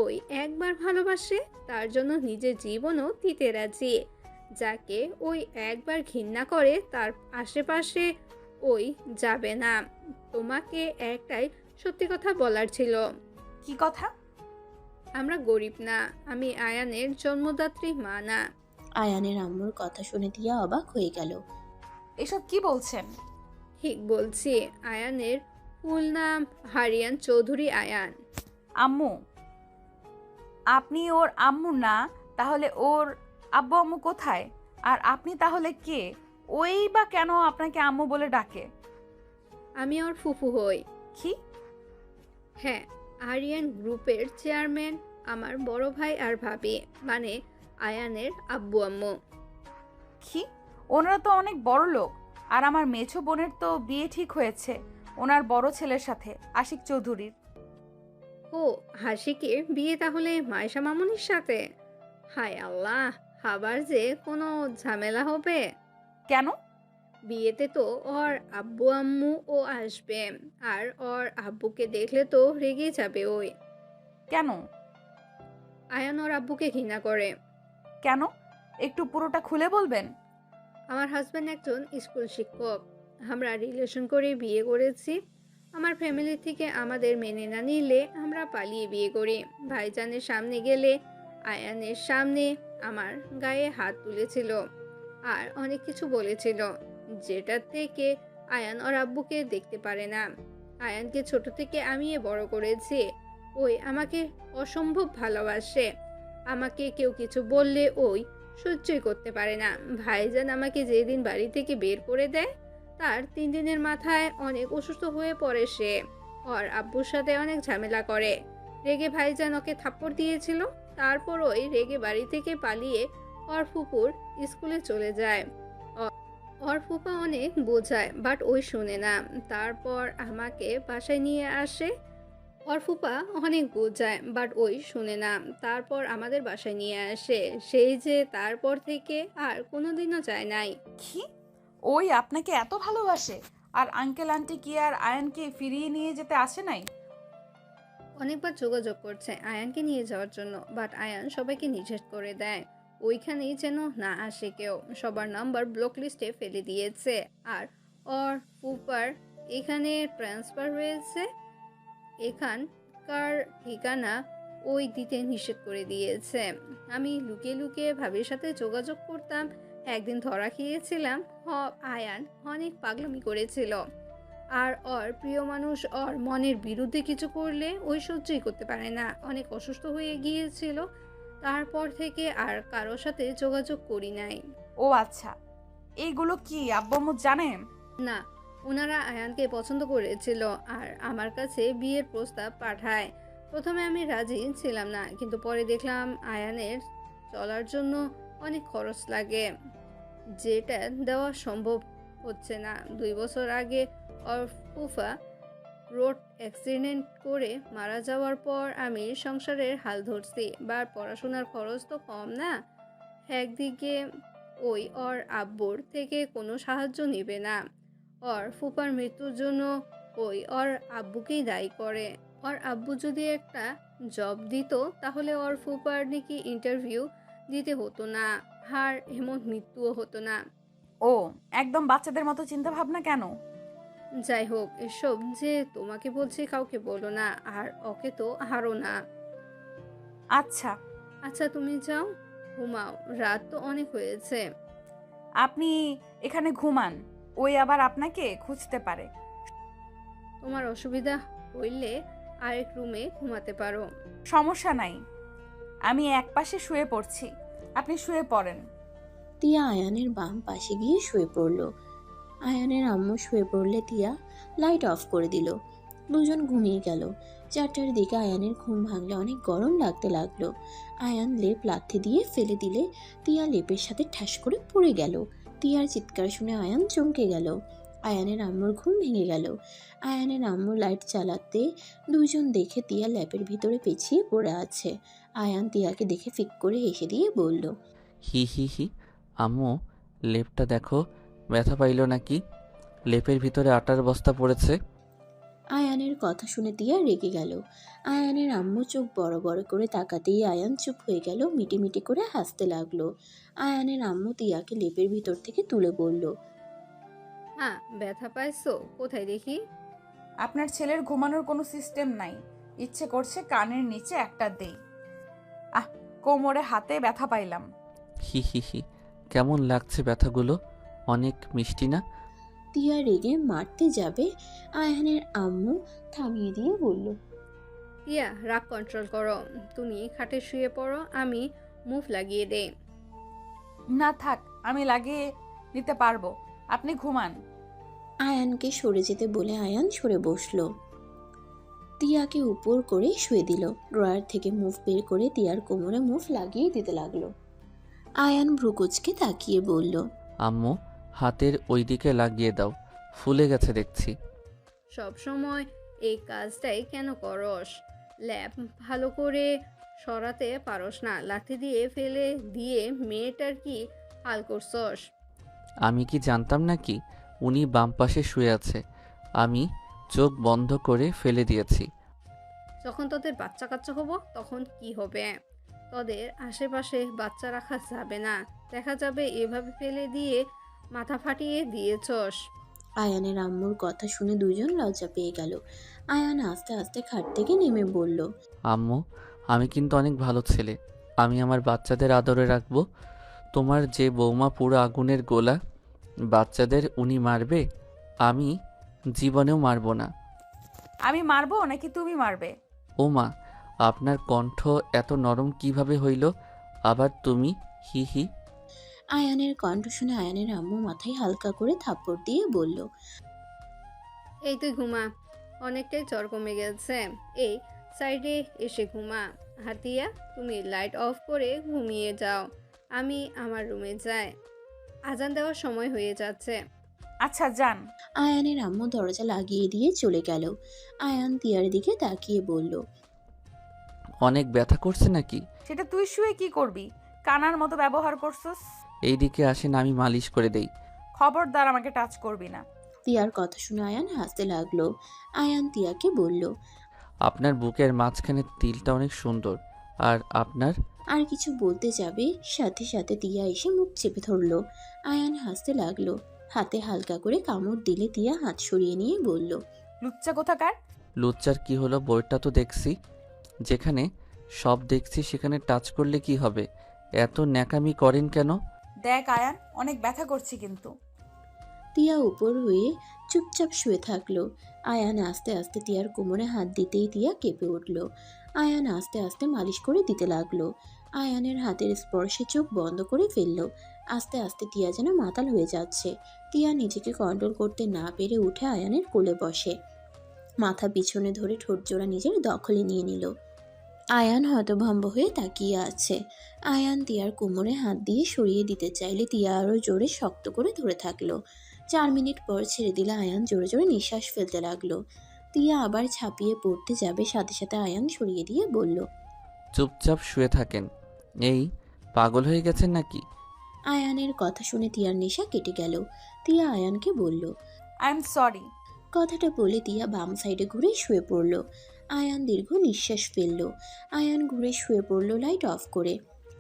ওই একবার ভালোবাসে, তার জন্য নিজের জীবনও দিতে রাজি। যাকে ওই একবার ঘৃণা করে, তার আশেপাশে ওই যাবে না। তোমাকে একটাই সত্যি কথা বলার ছিল। কি কথা? আমরা গরিব না। আমি আয়ানের জন্মদাত্রী মা না। আয়ানের আম্মুর কথা শুনে দিয়া অবাক হয়ে গেল। এসব কি বলছেন? ঠিক বলছি। আয়ানের ফুল নাম হারিয়ান চৌধুরী আয়ান। আম্মু? আপনি ওর আম্মু না, তাহলে ওর আব্বু আম্মু কোথায়? আর আপনি তাহলে কে? ওই বা কেন আপনাকে আম্মু বলে ডাকে? আমি ওর ফুফু হই। কি? হ্যাঁ, আরিয়ান গ্রুপের চেয়ারম্যান আমার বড় ভাই আর ভাবি, মানে আয়ানের আব্বু আম্মু। কি? ওনারা তো অনেক বড় লোক। আর আমার মেছো বোনের তো বিয়ে ঠিক হয়েছে ওনার বড় ছেলের সাথে, আশিক চৌধুরীর। ও, হাসিকের বিয়ে তাহলে মাইশা মামুনির সাথে? হায় আল্লাহ, আবার যে কোনো ঝামেলা হবে। কেন? বিয়েতে তো ওর আব্বু আম্মু ও আসবে, আর ওর আব্বুকে দেখলে তো রেগে যাবে ওই। কেন? আয়ান ওর আব্বুকে ঘৃণা করে। কেন? একটু পুরোটা খুলে বলবেন? আমার হাজব্যান্ড একজন স্কুল শিক্ষক। আমরা রিলেশন করে বিয়ে করেছি। আমার ফ্যামিলি থেকে আমাদের মেনে না নিলে আমরা পালিয়ে বিয়ে করি। ভাইজানের সামনে গেলে আয়ানের সামনে আমার গায়ে হাত তুলেছিল আর অনেক কিছু বলেছিল, যেটা থেকে আয়ান ওর আব্বুকে দেখতে পারে না। আয়ানকে ছোট থেকে আমি বড় করেছি। ওই আমাকে অসম্ভব ভালোবাসে। আমাকে কেউ কিছু বললে ওই সহ্যই করতে পারে না। ভাইজান আমাকে যেদিন বাড়ি থেকে বের করে দেয়, তার 3 দিনের মাথায় অনেক অসুস্থ হয়ে পড়ে সে। ওর আব্বুর সাথে অনেক ঝামেলা করে। রেগে ভাইজান ওকে থাপ্পড় দিয়েছিল। তারপর ওই রেগে বাড়ি থেকে পালিয়ে ওর ফুপুর স্কুলে চলে যায়। ওর ফুপা অনেক বোঝায়, বাট ওই শুনে না। তারপর আমাকে বাসায় নিয়ে আসে। ওর ফুপা অনেক বোঝায়, বাট ওই শুনে না। তারপর আমাদের বাসায় নিয়ে আসে। সেই যে তারপর থেকে আর কোনোদিনও যায় নাই। কি? ওই আপনাকে এত ভালোবাসে? আর আঙ্কেল আন্টি কি আর আয়ানকে ফিরিয়ে নিয়ে যেতে আসে নাই? অনেকবার যোগাযোগ করছে আয়ানকে নিয়ে যাওয়ার জন্য, বাট আয়ান সবাইকে নিষেধ করে দেয়। ওইখানেই যেন না আসে কেউ। সবার নাম্বার ব্লক লিস্টে ফেলে দিয়েছে। আর ওর ফুপার এখানে ট্রান্সফার হয়েছে। এখানকার ঠিকানা ওই দিতে নিষেধ করে দিয়েছে। আমি লুকিয়ে লুকিয়ে ভাবির সাথে যোগাযোগ করতাম। একদিন ধরা খেয়েছিলাম। আয়ান অনেক পাগলামি করেছিল। আর ওর প্রিয় মানুষ ওর মনের বিরুদ্ধে কিছু করলে ওই সহ্যই করতে পারে না। অনেক অসুস্থ হয়ে গিয়েছিল। তারপর থেকে আর কারোর সাথে যোগাযোগ করি নাই। ও আচ্ছা, এইগুলো কি আব্বু আম্মু জানেন? না, ওনারা আয়ানকে পছন্দ করেছিল আর আমার কাছে বিয়ের প্রস্তাব পাঠায়। প্রথমে আমি রাজি ছিলাম না, কিন্তু পরে দেখলাম আয়ানের চলার জন্য অনেক খরচ লাগে, যেটা দেওয়া সম্ভব হচ্ছে না। 2 বছর আগে ওর ফুফা রোড অ্যাক্সিডেন্ট করে মারা যাওয়ার পর আমি সংসারের হাল ধরছি। পড়াশোনার খরচ তো কম না। একদিকে ওই ওর আব্বুর থেকে কোনো সাহায্য নেবে না। ওর ফুফার মৃত্যুর জন্য ওই ওর আব্বুকেই দায়ী করে। ওর আব্বু যদি একটা জব দিত, তাহলে ওর ফুফার নাকি ইন্টারভিউ দিতে হতো না, আর এমন মৃত্যুও হতো না। ও, একদম বাচ্চাদের মতো চিন্তা ভাবনা কেন? যাই হোক, এসব যে তোমাকে বলছি কাউকে বলো না, আর ওকে তো আরও না। আচ্ছা, আচ্ছা তুমি যাও, ঘুমাও, রাত তো অনেক হয়েছে। আপনি এখানে ঘুমান, ওই আবার আপনাকে খুঁজতে পারে। তোমার অসুবিধা হইলে আরেক রুমে ঘুমাতে পারো। সমস্যা নাই, আমি একপাশে শুয়ে পড়ছি, আপনি শুয়ে পড়েন। তিয়া আয়ানের বাম পাশে গিয়ে শুয়ে পড়ল। আয়ানের আম্মু শুয়ে পড়লে তিয়া লাইট অফ করে দিল। দুজন ঘুমিয়ে গেল। 4টার দিকে আয়ানের ঘুম ভাঙলে অনেক গরম লাগতে লাগলো। আয়ান লেপ লাথি দিয়ে ফেলে দিলে তিয়া লেপের সাথে ঠাস করে পড়ে গেল। তিয়ার চিৎকার শুনে আয়ান চমকে গেল। আয়ানের আম্মুর ঘুম ভেঙে গেল। আয়ানের আম্মু লাইট চালাতে দুজন দেখে তিয়া ল্যাপের ভিতরে পেঁচিয়ে পড়ে আছে। আয়ান তিয়াকে দেখে ফিক করে হেসে দিয়ে বলল, হি হি হি। আম্মু, লেপটা দেখো, ব্যথা পাইল নাকি? লেপের ভিতরে আটার বস্তা পড়েছে। আয়ানের কথা শুনে তিয়া রেগে গেল। আয়ানের আম্মু চোখ বড় বড় করে তাকাতেই আয়ান চুপ হয়ে গেল, মিটিমিটি করে হাসতে লাগলো। আয়ানের আম্মু তিয়াকে লেপের ভিতর থেকে তুলে বলল, হ্যাঁ, ব্যথা পাইছো? কোথায় দেখি। আপনার ছেলের ঘুমানোর কোনো সিস্টেম নাই, ইচ্ছে করছে কানের নিচে একটা দেই। আহ, কোমরে হাতে ব্যথা পাইলাম। হি হি হি। কেমন লাগছে ব্যথাগুলো? অনেক মিষ্টি না? তিয়া রেগে মারতে যাবে, আয়ানের আম্মু থামিয়ে দিয়ে বলল, টিয়া, রাগ কন্ট্রোল করো, তুমি খাটে শুয়ে পড়ো, আমি মুভ লাগিয়ে দেই। না থাক, আমি লাগিয়ে নিতে পারবো, আপনি ঘুমান। আয়ানকে সরে যেতে বলে আয়ান সরে বসলো। তিয়াকে উপর করে শুয়ে দিল। ড্রয়ার থেকে মুভ বের করে তিয়ার কোমরে মুভ লাগিয়ে দিতে লাগলো। আয়ান ভ্রুকুচকে তাকিয়ে বলল, আম্মু, হাতের ওই দিকে লাগিয়ে দাও, ফুলে গেছে দেখছি। সব সময় এই কাজটাই কেন করস? ল্যাব ভালো করে সরাতে পারস না, লাঠি দিয়ে ফেলে দিয়ে মেয়েটার কি হাল করছস? আমি কি জানতাম নাকি উনি বাম পাশে শুয়ে আছে? আমি চোখ বন্ধ করে ফেলে দিয়েছি। যখন তোদের বাচ্চা কাচ্চা হবো তখন কি হবে? তোদের আশেপাশে বাচ্চা রাখা যাবে না, দেখা যাবে এভাবে ফেলে দিয়ে মাথা ফাটিয়ে দিয়েছস। আয়ানের আম্মুর কথা শুনে দুজন লজ্জা পেয়ে গেল। আয়ান আস্তে আস্তে খাট থেকে নেমে বলল, আম্মু, আমি কিন্তু অনেক ভালো ছেলে। আমি আমার বাচ্চাদের আদরে রাখবো। তোমার যে বৌমা পুরো আগুনের গোলা, বাচ্চাদের উনি মারবে, আমি জীবনেও মারবো না। আমি মারবো নাকি তুমি মারবে? ও মা, আপনার কণ্ঠ এত নরম কিভাবে হইল? আবার তুমি? হি হি। আয়ানের কণ্ঠ শুনে আয়ানের আম্মু মাথায় হালকা করে থাপ্পড় দিয়ে বলল, এই তুই ঘুমা, অনেকটাই জ্বর কমে গেছে, এই সাইডে এসে ঘুমা। হাতিয়া, তুমি লাইট অফ করে ঘুমিয়ে যাও, আমি আমার রুমে যাই, আজান দেওয়ার সময় হয়ে যাচ্ছে। আচ্ছা যান। আয়ানের আম্মু দরজা লাগিয়ে দিয়ে চলে গেল। আয়ান তিয়ার দিকে তাকিয়ে বলল, অনেক ব্যথা করছে নাকি? সেটা তুই শুয়ে কি করবি? কানার মতো ব্যবহার করছস। এইদিকে আসেন, আমি মালিশ করে দেই। খবরদার আমাকে টাচ করবি না। তিয়ার কথা শুনে আয়ান হাসতে লাগলো। আয়ান তিয়াকে বলল, আপনার বুকের মাঝখানে তিলটা অনেক সুন্দর। আর আপনার? আর কিছু বলতে যাবে, সাথে সাথে তিয়া এসে মুখ চেপে ধরলো। আয়ান হাসতে লাগলো। হাতে হালকা করে কামড় দিলে তিয়া হাত সরিয়ে নিয়ে বলল, লুচ্চা কোথাকার। লুচ্চার কি হলো? বইটা তো দেখছি। যেখানে সব দেখছি সেখানে টাচ করলে কি হবে? এত ন্যাকামি করেন কেন? দেখ আয়ান, অনেক ব্যথা করছি কিন্তু। তিয়া উপর হয়ে চুপচাপ শুয়ে থাকলো। আয়ান আস্তে আস্তে তিয়ার কোমরে হাত দিতেই তিয়া কেঁপে উঠল। আয়ান আস্তে আস্তে মালিশ করে দিতে লাগলো। আয়ানের হাতের স্পর্শে চোখ বন্ধ করে ফেললো। আস্তে আস্তে তিয়া যেন মাতাল হয়ে যাচ্ছে। তিয়া নিজেকে কন্ট্রোল করতে না পেরে উঠে আয়ানের কোলে বসে, মাথা পিছনে ধরে ঠোঁটজোড়া নিজের দখলে নিয়ে নিল। আয়ান হতভম্ব হয়ে তাকিয়ে আছে। আয়ান তিয়ার কোমরে হাত দিয়ে সরিয়ে দিতে চাইলে তিয়া আরও জোরে শক্ত করে ধরে থাকলো। 4 মিনিট পর ছেড়ে দিলে আয়ান জোরে জোরে নিঃশ্বাস ফেলতে লাগলো। তিয়া আবার ছাপিয়ে পড়তে যাবে, সাথে সাথে আয়ান সরিয়ে দিয়ে বলল, চুপচাপ শুয়ে থাকেন। এই পাগল হয়ে গেছেন নাকি? আয়ানের কথা শুনে তিয়ার নেশা কেটে গেল। তিয়া আয়ানকে বলল, আই এম সরি। কথাটা বলে তিয়া বাম সাইডে ঘুরে শুয়ে পড়ল। আয়ান দীর্ঘ নিঃশ্বাস ফেলল। আয়ান ঘুরে শুয়ে পড়ল লাইট অফ করে।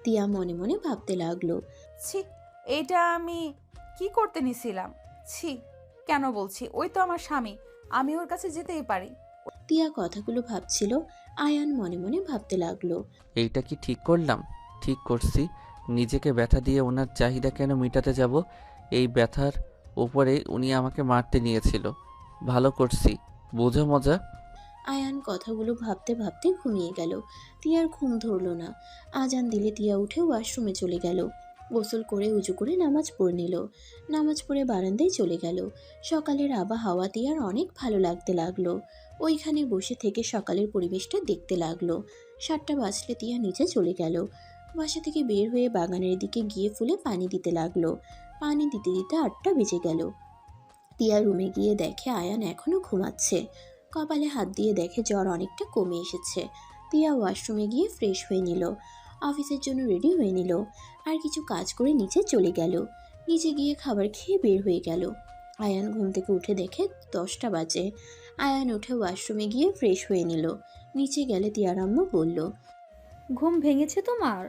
তিয়া মনে মনে ভাবতে লাগলো, ছি, এইটা আমি কি করতে নিছিলাম? ছি, কেন বলছি, ওই তো আমার স্বামী, আমি ওর কাছে যেতেই পারি। তিয়া কথাগুলো ভাবছিল। আয়ান মনে মনে ভাবতে লাগলো। এইটা কি ঠিক করলাম? ঠিক করছি। নিজেকে ব্যথা দিয়ে ওনার চাহিদা কেন মেটাতে যাব? এই ব্যথার উপরে উনি আমাকে মারতে নিয়েছিল। ভালো করছি। বোঝো মজা? আয়ান কথাগুলো ভাবতে ভাবতে ঘুমিয়ে গেল। তিয়ার ঘুম ধরল না। আজান দিলে তিয়া উঠে ওয়াশরুমে চলে গেল। গোসল করে উজু করে নামাজ পড়ে নিল। নামাজ পড়ে বারান্দায় চলে গেল। সকালের আবহাওয়া তিয়ার অনেক ভালো লাগতে লাগলো। ওইখানে বসে থেকে সকালের পরিবেশটা দেখতে লাগলো। 7টা বাজলে তিয়া নিচে চলে গেল। বাসা থেকে বের হয়ে বাগানের দিকে গিয়ে ফুলে পানি দিতে লাগলো। পানি দিতে দিতে 8টা বেজে গেল। তিয়া রুমে গিয়ে দেখে আয়ান এখনো ঘুমাচ্ছে। কপালে হাত দিয়ে দেখে জ্বর অনেকটা কমে এসেছে। তিয়া ওয়াশরুমে গিয়ে ফ্রেশ হয়ে নিল। অফিসের জন্য রেডি হয়ে নিল। আর কিছু কাজ করে নিচে চলে গেল। নিচে গিয়ে খাবার খেয়ে বের হয়ে গেল। আয়ান ঘুম থেকে উঠে দেখে 10টা বাজে। আয়ান উঠে ওয়াশরুমে গিয়ে ফ্রেশ হয়ে নিল। নিচে গেলে তিয়ার আম্মু বলল, ঘুম ভেঙেছে তোমার?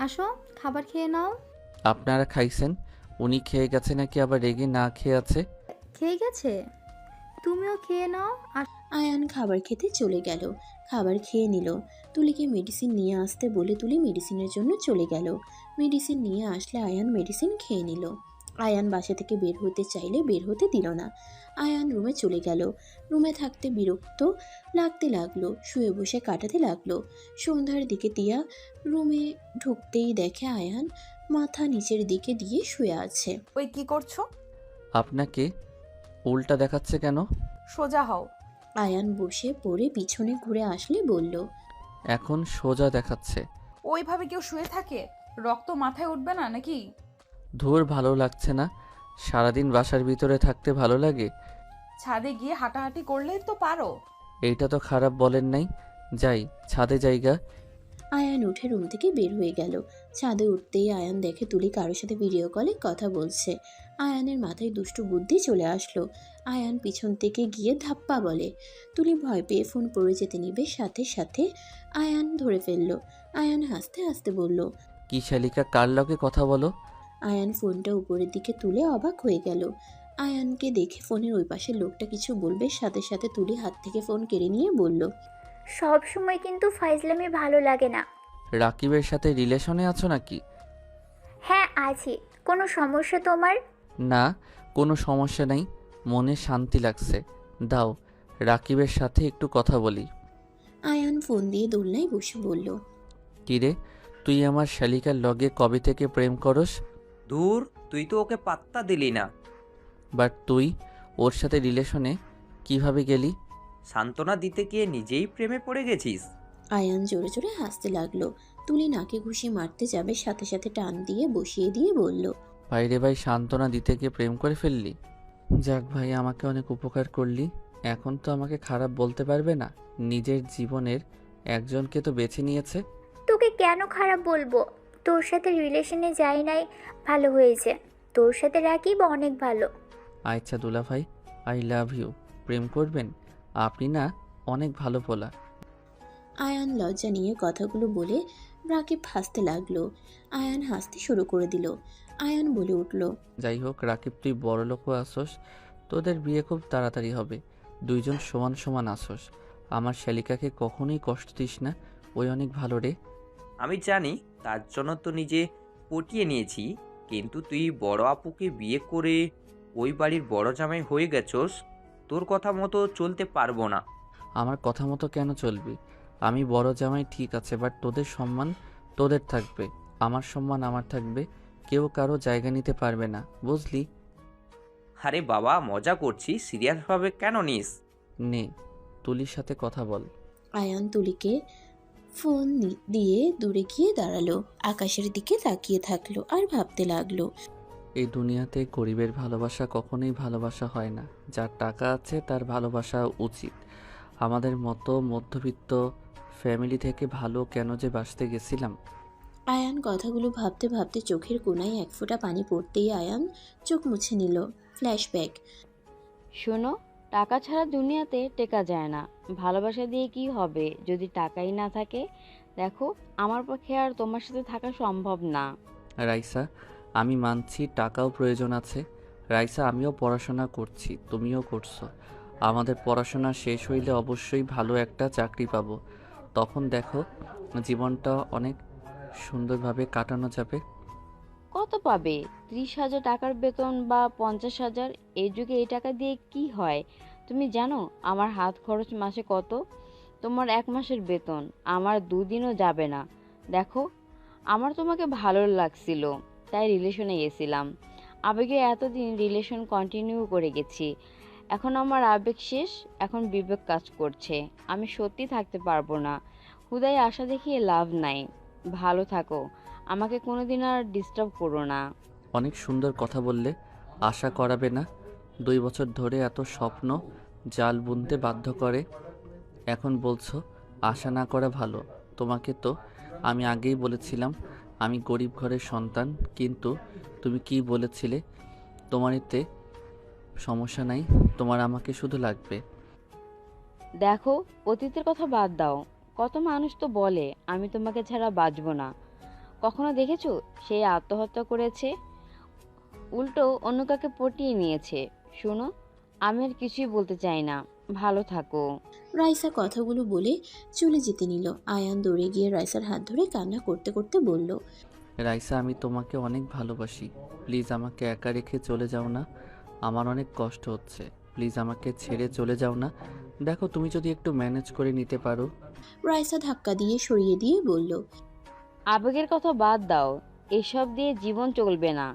আসো, খাবার খেয়ে নাও। আপনারা খাইছেন? উনি খেয়ে গেছে নাকি আবার রেগে না খেয়ে আছে? খেয়ে গেছে, তুমিও খেয়ে নাও। আর আয়ান খাবার খেতে চলে গেল। খাবার খেয়ে নিল। তুলিকে মেডিসিন নিয়ে আসতে বলে তুলি মেডিসিনের জন্য চলে গেল। মেডিসিন নিয়ে আসলে আয়ান মেডিসিন খেয়ে নিল। আয়ান বাসা থেকে বের হতে চাইলে বের হতে দিল না। আয়ান রুমে চলে গেল। রুমে থাকতে বিরক্ত লাগতে লাগলো। শুয়ে বসে কাটাতে লাগলো। সন্ধ্যার দিকে তিয়া রুমে ঢুকতেই দেখে আয়ান মাথা নিচের দিকে দিয়ে শুয়ে আছে। ওই কি করছো? আপনাকে উল্টা দেখাচ্ছে কেন? সোজা হও। আয়ান বসে পড়ে পিছনে ঘুরে আসলে বলল, এখন সোজা দেখাচ্ছে। ওইভাবে কেউ শুয়ে থাকে? রক্ত মাথায় উঠবে না নাকি? ধুর, ভালো লাগছে না? সারাদিন বাসার ভিতরে থাকতে ভালো লাগে? ছাদে গিয়ে হাঁটাহাঁটি করলেই তো পারো। এইটা তো খারাপ বলেন নাই। যাই, ছাদে জায়গা। আয়ান উঠে রুম থেকে বের হয়ে গেল। ছাদে উঠতেই আয়ান দেখে তুলি কারোর সাথে ভিডিও কলে কথা বলছে। আয়ানের মাথায় দুষ্টু বুদ্ধি চলে আসলো। আয়ান পিছন থেকে গিয়ে ধাপ্পা বলে। তুলি ভয় পেয়ে ফোন পড়ে যেতে নিবে, সাথে সাথে আয়ান ধরে ফেললো। আয়ান হাসতে হাসতে বলল, কি শালিকা, কার লগে কথা বলো? আয়ান ফোনটা উপরের দিকে তুলে অবাক হয়ে গেল। আয়ানকে দেখে ফোনের ওই পাশের লোকটা কিছু বলবে, সাথে সাথে তুলি হাত থেকে ফোন কেড়ে নিয়ে বলল, সব সময় কিন্তু ফাইজলামি ভালো লাগে না। রাকিবের সাথে রিলেশনে আছো নাকি? হ্যাঁ আছি। কোনো সমস্যা তোমার? না, কোনো সমস্যা নাই। মনে শান্তি লাগছে। দাও, রাকিবের সাথে একটু কথা বলি। আয়ান ফোন দিয়ে দোলনায় বসে বলল, কিরে, তুই আমার শালিকার লগে কবে থেকে প্রেম করস? দূর, তুই তো ওকে পাত্তা দিলি না। বাট তুই ওর সাথে রিলেশনে কিভাবে গেলি? সান্ত্বনা দিতে গিয়ে নিজেই প্রেমে পড়ে গেছিস। আয়ান জোরে জোরে হাসতে লাগলো। তুলি নাকে ঘুষি মারতে যাবে, সাথে সাথে টান দিয়ে বসিয়ে দিয়ে বলল, ভাইরে ভাই, সান্ত্বনা দিতে গিয়ে প্রেম করে ফেললি? যাক ভাই, আমাকে অনেক উপকার করলি। এখন তো আমাকে খারাপ বলতে পারবে না। নিজের জীবনের একজনকে তো বেছে নিয়েছে। তোকে কেন খারাপ বলবো? তোর সাথে রিলেশনে যাই নাই, ভালো হয়েছে। তোর সাথে রাকিব অনেক ভালো। আচ্ছা দুলা ভাই, আই লাভ ইউ। প্রেম করবেন? আপনি না অনেক ভালো পোলা। আয়ান লজ্জা নিয়ে কথাগুলো বলে রাকিব হাসতে লাগলো। আয়ান হাসতে শুরু করে দিল। আয়ান বলে উঠল, যাই হোক রাকিব, তুই বড় লোকও আসোস, তোদের বিয়ে খুব তাড়াতাড়ি হবে। দুইজন সমান সমান আসোস। আমার শালিকাকে কখনোই কষ্ট দিস না, ওই অনেক ভালো রে। আমি জানি, তার জন্য তো নিজে পটিয়ে নিয়েছি, কিন্তু তুই বড় আপুকে বিয়ে করে ওই বাড়ির বড় জামাই হয়ে গেছস, তোর কথা মতো চলতে পারবো না। আমার কথা মতো কেন চলবি? আমি বড় জামাই ঠিক আছে, বাট তোদের সম্মান তোদের থাকবে, আমার সম্মান আমার থাকবে। কেউ কারো জায়গা নিতে পারবে না, বুঝলি? আরে বাবা, মজা করছি, সিরিয়াসভাবে কেন নিস? নে, তুলির সাথে কথা বল। আয়ান তুলিকে ফোন দিয়ে দূরে গিয়ে দাঁড়ালো। আকাশের দিকে তাকিয়ে থাকলো আর ভাবতে লাগলো। এই দুনিয়াতে গরিবের ভালোবাসা কখনোই ভালোবাসা হয় না। যার টাকা আছে তার ভালোবাসা উচিত। আমাদের মতো মধ্যবিত্ত ফ্যামিলি থেকে ভালো কেন যে বাঁচতে গেছিলাম। আয়ান কথাগুলো ভাবতে ভাবতে চোখের কোণায় এক ফোঁটা পানি পড়তেই আয়ান চোখ মুছে নিল। ফ্ল্যাশব্যাক। শোনো, টাকা ছাড়া দুনিয়াতে টেকা যায় না। ভালোবাসা দিয়ে কি হবে যদি টাকাই না থাকে? দেখো, আমার পক্ষে আর তোমার সাথে থাকা সম্ভব না। রাইসা, আমি মানছি টাকাও প্রয়োজন আছে। রাইসা, আমিও পড়াশোনা করছি, তুমিও করছো। আমাদের পড়াশোনা শেষ হইলে অবশ্যই ভালো একটা চাকরি পাবো। তখন দেখো জীবনটা অনেক সুন্দরভাবে কাটানো যাবে। কত পাবে? 30,000 টাকার বেতন বা 50,000? এই যুগে এই টাকা দিয়ে কি হয়? তুমি জানো আমার হাত খরচ মাসে কত? তোমার 1 মাসের বেতন আমার 2 দিনও যাবে না। দেখো, আমার তোমাকে ভালো লাগছিল, তাই রিলেশনে গেছিলাম। আবেগে এতদিন রিলেশন কন্টিনিউ করে গেছি। এখন আমার আবেগ শেষ, এখন বিবেক কাজ করছে। আমি সত্যি থাকতে পারবো না। হুদায় আশা দেখিয়ে লাভ নাই। ভালো থাকো, আমাকে কোনোদিন আর ডিস্টার্ব করো না। অনেক সুন্দর কথা বললে। আশা করাবে না? 2 বছর ধরে এত স্বপ্ন জাল বুনতে বাধ্য করে, এখন বলছো আশা না করা ভালো। তোমাকে তো আমি আগেই বলেছিলাম আমি গরিব ঘরের সন্তান, কিন্তু তুমি কি বলেছিলে? তোমার এতে সমস্যা নাই, তোমার আমাকে শুধু লাগবে। দেখো, অতীতের কথা বাদ দাও। কত মানুষ তো বলে আমি তোমাকে ছাড়া বাঁচবো না। কখনো দেখেছো সে আত্মহত্যা করেছে? উল্টো অন্য কাকে পটিয়ে নিয়েছে। শোনো, আমি আর কিছুই বলতে চাই না। ভালো থাকো। রাইসা কথাগুলো বলে চলে যেতে নিল। আয়ান দৌড়ে গিয়ে রাইসার হাত ধরে কান্না করতে করতে বলল, রাইসা, আমি তোমাকে অনেক ভালোবাসি। প্লিজ আমাকে একা রেখে চলে যাও না। আমার অনেক কষ্ট হচ্ছে। প্লিজ আমাকে ছেড়ে চলে যাও না। দেখো তুমি যদি একটু ম্যানেজ করে নিতে পারো। রাইসা ধাক্কা দিয়ে সরিয়ে দিয়ে বলল, আবেগের কথা বাদ দাও, এসব দিয়ে জীবন চলবে না।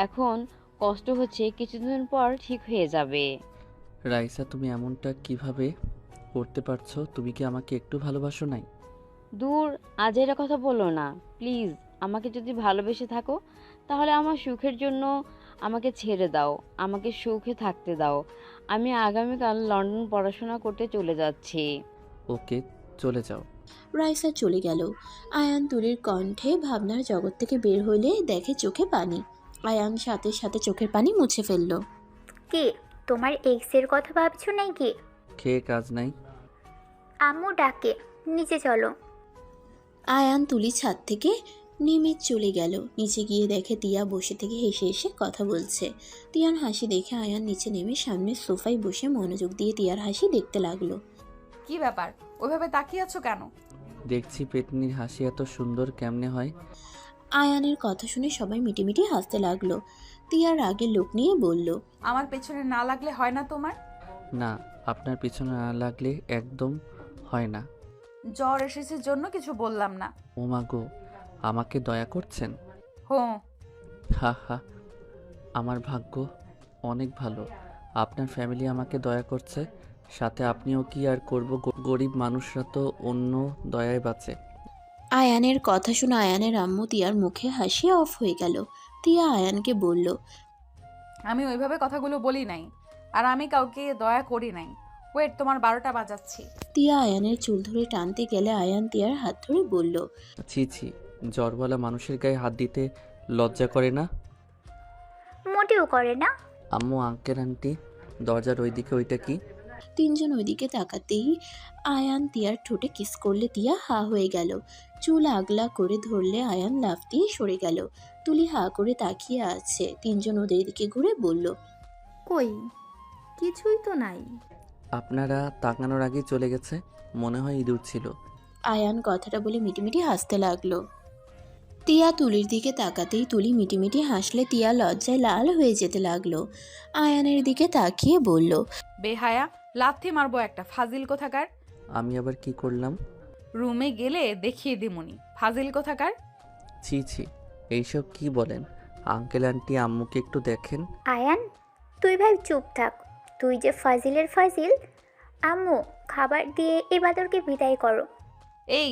এখন কষ্ট হচ্ছে, কিছুদিন পর ঠিক হয়ে যাবে। রাইসা, তুমি এমনটা কিভাবে করতে পারছো? তুমি কি আমাকে একটু ভালোবাসো নাই? দূর, আজেরা কথা বলো না প্লিজ। আমাকে যদি ভালোবেসে থাকো তাহলে আমার সুখের জন্য আমাকে ছেড়ে দাও, আমাকে সুখে থাকতে দাও। আমি আগামীকাল লন্ডন পড়াশোনা করতে চলে যাচ্ছি। ওকে, চলে যাও। রাইসা চলে গেল। আয়ান তুলির কণ্ঠে ভাবনার জগৎ থেকে বের হইলে দেখে চোখে পানি। আয়ান সাথে সাথে চোখের পানি মুছে ফেলল। কি, তোমার এক্সের কথা ভাবছো নাকি? খেয়ে কাজ নাই। আম্মু ডাকে, নিচে চলো। আয়ান তুলি ছাদ থেকে নেমে চলে গেল। নিচে গিয়ে দেখে তিয়া বসে থেকে হেসে হেসে কথা বলছে। তিয়ার হাসি দেখে আয়ান নিচে নেমে সামনের সোফায় বসে মনোযোগ দিয়ে তিয়ার হাসি দেখতে লাগলো। কি ব্যাপার, ওইভাবে তাকিয়ে আছো কেন? দেখছি পেতনির হাসি এত সুন্দর কেমনে হয়। আয়ানের কথা শুনে সবাই মিটিমিটি হাসতে লাগলো। তিয়ার আগের লোক নিয়ে বলল, আমার পেছনে না লাগলে হয় না তোমার? না, আপনার পিছনে না লাগলে একদম হয় না। জ্বর এসেছে জন্য কিছু বললাম না। ও মা গো, আমাকে দয়া করছেন? হো, হা হা, আমার ভাগ্য অনেক ভালো। আপনার ফ্যামিলি আমাকে দয়া করছে, সাথে আপনিও। কি আর করব, গরিব মানুষরা তো অন্য দয়ায় বাঁচে। আয়ানের কথা শুনে আয়ানের আম্মু তিয়ার মুখে হাসি অফ হয়ে গেল। তিয়া আয়ানকে বলল, আমি ওইভাবে কথাগুলো বলি নাই, আর আমি কাউকে দয়া করি নাই। ওয়েট, তোমার 12টা বাজাচ্ছি। তিয়া আয়ানের চুল ধরে টানতে গেলে আয়ান তিয়ার হাত ধরে বলল, ছি ছি, জ্বরওয়ালা মানুষের গায়ে হাত দিতে লজ্জা করে না? মোটেও করে না। আম্মু, আঙ্কেল, আন্টি, দরজার ওইদিকে ওইটা কি? তিনজন ওইদিকে তাকাতেই আয়ান তিয়ার ঠোঁটে কিস করলে তিয়া হা হয়ে গেল। চুল আগলা করে ধরলে আয়ান লাফ দিয়ে সরে গেল। তুলি হা করে তাকিয়ে আছে। তিনজন ওদের দিকে ঘুরে বলল, কই, কিছুই তো নাই। আপনারা তাকানোর আগেই চলে গেছে, মনে হয় ইঁদুর ছিল। আয়ান কথাটা বলে মিটিমিটি হাসতে লাগলো। তিয়া তুলির দিকে তাকাতেই তুলি মিটিমিটি হাসলে তিয়া লজ্জায় লাল হয়ে যেতে লাগলো। আয়ানের দিকে তাকিয়ে বলল, বেহায়া, লাথি মারবো একটা, ফাজিল কোথাকার। আমি আবার কি করলাম? রুমে গেলে দেখিয়ে দিমুনি, ফাজিল কোথাকার। ছি ছি, এইসব কি বলেন? আঙ্কেল আন্টি, আম্মুকে একটু দেখেন। আয়ান, তুই ভাই চুপ থাক। তুই যে ফাজিলের ফাজিল। আম্মু, খাবার দিয়ে এ বাদরকে বিদায় করো। এই,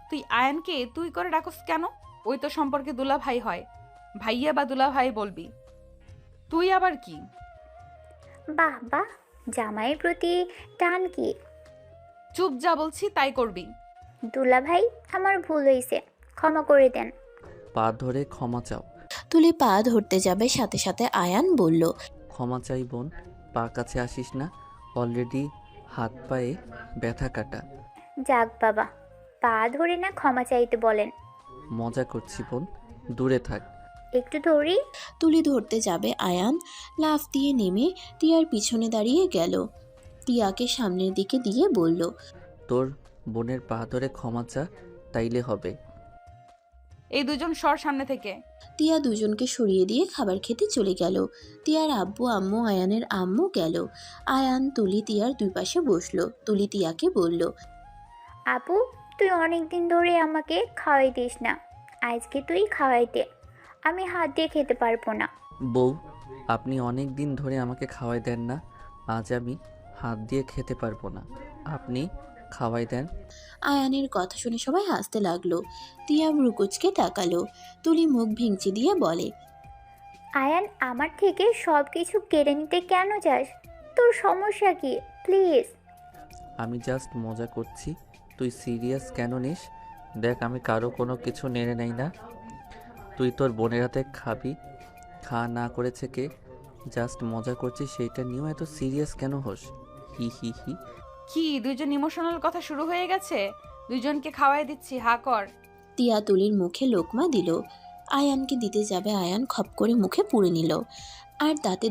তুই আয়ানকে তুই করে ডাকস কেন? ওই তো সম্পর্কে দুলা ভাই হয়, ভাইয়া বা দুলা ভাই বলবি। তুই আবার কি? বাহ বাহ, জামাইয়ের প্রতি টান কি! চুপ, যা বলছি তাই করবি। দুলা ভাই, আমার ভুল হয়েছে, ক্ষমা করে দেন। পা ধরে ক্ষমা চাও। তুলি পা ধরতে যাবে, সাথে সাথে আয়ান বলল, ক্ষমা চাই বোন, পা কাছে আসিস না, অলরেডি হাত পায়ে ব্যথা কাটা। যাক বাবা, পা ধরে না ক্ষমা চাইতে বলেন। মজা করছি বোন, দূরে থাক। একটু ধরি। তুলি ধরতে যাবে আয়ান লাফ দিয়ে নেমে টিয়ার পিছনে দাঁড়িয়ে গেল। টিয়াকে সামনের দিকে দিয়ে বলল, তোর বোনের পা ধরে ক্ষমা চা, তাইলে হবে। এই দুজন সর সামনে থেকে। টিয়া দুজনকে সরিয়ে দিয়ে খাবার খেতে চলে গেল। টিয়ার আব্বু আম্মু আয়ানের আম্মু গেল। আয়ান তুলি টিয়ার দুই পাশে বসলো। তুলি টিয়াকে বলল, আপু, তুই অনেক দিন ধরে আমাকে খাওয়াই দিস না, আজকে তুই খাওয়াই দে, আমি হাত দিয়ে খেতে পারবো না। বউ, আপনি অনেক দিন ধরে আমাকে খাওয়াই দেন না, আজ আমি হাত দিয়ে খেতে পারবো না, আপনি খাওয়াই দেন। আয়ানের কথা শুনে সবাই হাসতে লাগলো। টিয়া ভ্রুকুচকে তাকালো। তুলি মুখ ভেঙচি দিয়ে বলে, আয়ান, আমার থেকে সব কিছু কেড়ে নিতে কেন যাস? তোর সমস্যা কি? প্লিজ। আমি জাস্ট মজা করছি, তুই সিরিয়াস কেন নিস? দেখ, আমি কারো কোনো কিছু নেড়ে নেই না। তুই তোর বোনের হাতে খাবি, খা না করেছে কে? জাস্ট মজা করছি, সেইটা নিয়েও এত সিরিয়াস কেন হোস? হি হি হি। কি দুজন ইমোশনাল কথা শুরু হয়ে গেছে? দুজনকে খাওয়াই দিচ্ছি, হা কর। টিয়া তুলির মুখে লোকমা দিল। আয়ানকে দিতে যাবে, আয়ান খপ করে মুখে পুরে নিল আর তাতে